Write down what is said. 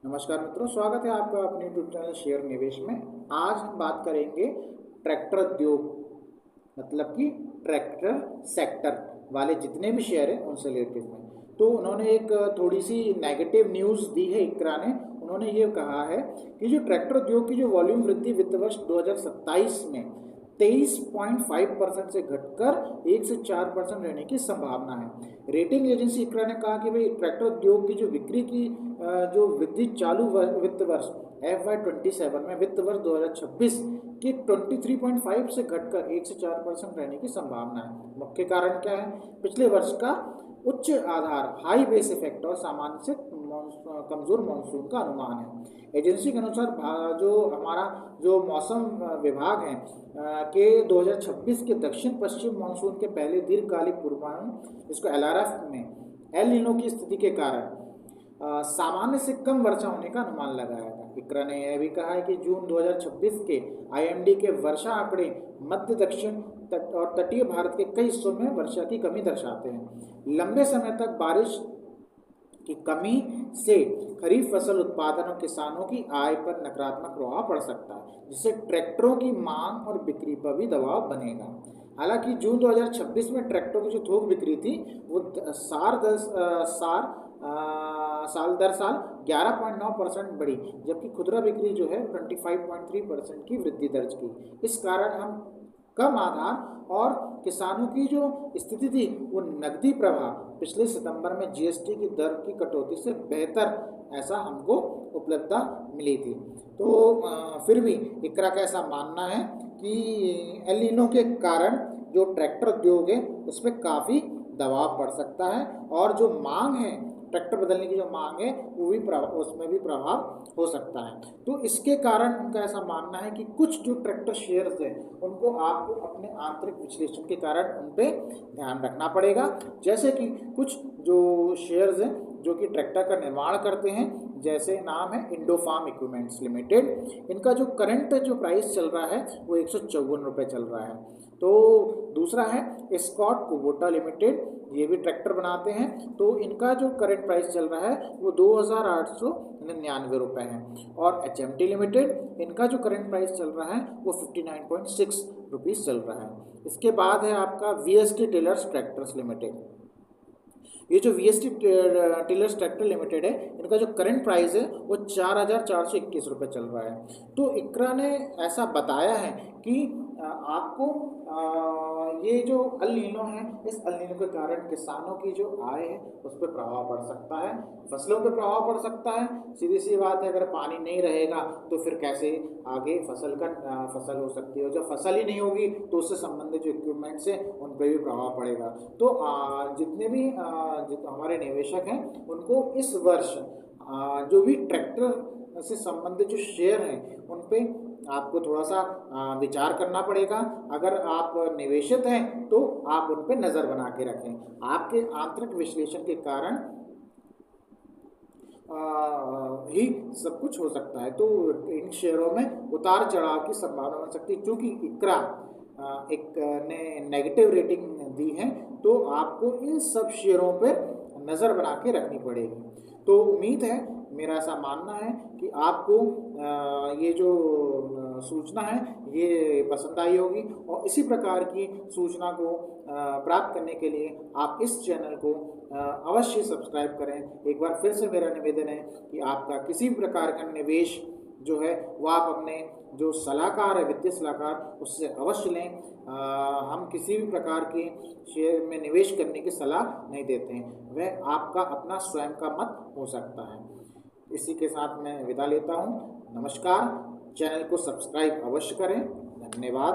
नमस्कार मित्रों, स्वागत है आपका अपने यूट्यूब चैनल शेयर निवेश में। आज हम बात करेंगे ट्रैक्टर उद्योग मतलब कि ट्रैक्टर सेक्टर वाले जितने भी शेयर हैं उनसे रिलेटेड में। तो उन्होंने एक थोड़ी सी नेगेटिव न्यूज़ दी है इकरा ने। उन्होंने ये कहा है कि जो ट्रैक्टर उद्योग की जो वॉल्यूम वृद्धि वित्त वर्ष 2027 में 23.5% से घटकर 1 से 4% रहने की संभावना है। रेटिंग एजेंसी इकरा ने कहा कि भाई ट्रैक्टर उद्योग की जो बिक्री की जो वृद्धि चालू वित्त वर्ष FY27 में वित्त वर्ष 2026 की 23.5 से घटकर 1 से 4% रहने की संभावना है। मुख्य कारण क्या है? पिछले वर्ष का उच्च आधार हाई बेस इफेक्ट और सामान्य से कमजोर मानसून का अनुमान है। एजेंसी के अनुसार जो हमारा जो मौसम विभाग है के 2026 के दक्षिण पश्चिम मानसून के पहले दीर्घकालिक पूर्वानुमान जिसको LRF में एल नीनो की स्थिति के कारण सामान्य से कम वर्षा होने का अनुमान लगाया था। इकरा ने यह भी कहा है कि जून 2026 के IMD के वर्षा आंकड़े मध्य दक्षिण और तटीय भारत के कई हिस्सों में वर्षा की कमी दर्शाते हैं। लंबे समय तक बारिश की कमी से खरीफ फसल उत्पादन और किसानों की आय पर नकारात्मक प्रभाव पड़ सकता है, जिससे ट्रैक्टरों की मांग और बिक्री पर भी दबाव बनेगा। हालांकि जून 2026 में ट्रैक्टरों की जो थोक बिक्री थी वो साल दर साल 11.9% बढ़ी, जबकि खुदरा बिक्री जो है 25.3% की वृद्धि दर्ज की। इस कारण हम कम आधार और किसानों की जो स्थिति थी वो नकदी प्रवाह पिछले सितंबर में GST की दर की कटौती से बेहतर ऐसा हमको उपलब्धता मिली थी। तो फिर भी इकरा का ऐसा मानना है कि एल नीनो के कारण जो ट्रैक्टर उद्योग है उस पर काफ़ी दबाव पड़ सकता है और जो मांग है ट्रैक्टर बदलने की जो मांग है वो भी उसमें भी प्रभाव हो सकता है। तो इसके कारण उनका ऐसा मानना है कि कुछ जो ट्रैक्टर शेयर्स हैं उनको आपको अपने आंतरिक विश्लेषण के कारण उन पर ध्यान रखना पड़ेगा। जैसे कि कुछ जो शेयर्स हैं जो कि ट्रैक्टर का निर्माण करते हैं, जैसे नाम है इंडो फार्म इक्विपमेंट्स लिमिटेड। इनका जो करंट जो प्राइस चल रहा है वो 154 रुपये चल रहा है। तो दूसरा है स्कॉट कुबोटा लिमिटेड, ये भी ट्रैक्टर बनाते हैं। तो इनका जो करंट प्राइस चल रहा है वो 2899 रुपये है। और HMT लिमिटेड, इनका जो करंट प्राइस चल रहा है वो 59.6 रुपीज़ चल रहा है। इसके बाद है आपका VST टेलर्स ट्रैक्टर्स लिमिटेड। ये जो VST टेलर्स ट्रैक्टर लिमिटेड है, इनका जो करंट प्राइस है वो 4421 रुपये चल रहा है। तो इकरा ने ऐसा बताया है कि आपको ये जो अल नीनो है, इस अल नीनो के कारण किसानों की जो आय है उस पर प्रभाव पड़ सकता है, फसलों पर प्रभाव पड़ सकता है। सीधी सी बात है, अगर पानी नहीं रहेगा तो फिर कैसे आगे फसल हो सकती है। जब फसल ही नहीं होगी तो उससे संबंधित जो इक्विपमेंट्स हैं उन पर भी प्रभाव पड़ेगा। तो जितने भी हमारे निवेशक हैं उनको इस वर्ष जो भी ट्रैक्टर से संबंधित जो शेयर हैं उन पे आपको थोड़ा सा विचार करना पड़ेगा। अगर आप निवेशित हैं तो आप उन पे नज़र बना के रखें। आपके आंतरिक विश्लेषण के कारण ही सब कुछ हो सकता है। तो इन शेयरों में उतार चढ़ाव की संभावना बन सकती है। क्योंकि इकरा एक ने नेगेटिव रेटिंग दी है तो आपको इन सब शेयरों पर नज़र बना के रखनी पड़ेगी। तो उम्मीद है, मेरा ऐसा मानना है कि आपको ये जो सूचना है ये पसंद आई होगी। और इसी प्रकार की सूचना को प्राप्त करने के लिए आप इस चैनल को अवश्य सब्सक्राइब करें। एक बार फिर से मेरा निवेदन है कि आपका किसी भी प्रकार का निवेश जो है वो आप अपने जो सलाहकार है, वित्तीय सलाहकार, उससे अवश्य लें। हम किसी भी प्रकार के शेयर में निवेश करने की सलाह नहीं देते हैं, वह आपका अपना स्वयं का मत हो सकता है। इसी के साथ मैं विदा लेता हूँ। नमस्कार। चैनल को सब्सक्राइब अवश्य करें। धन्यवाद।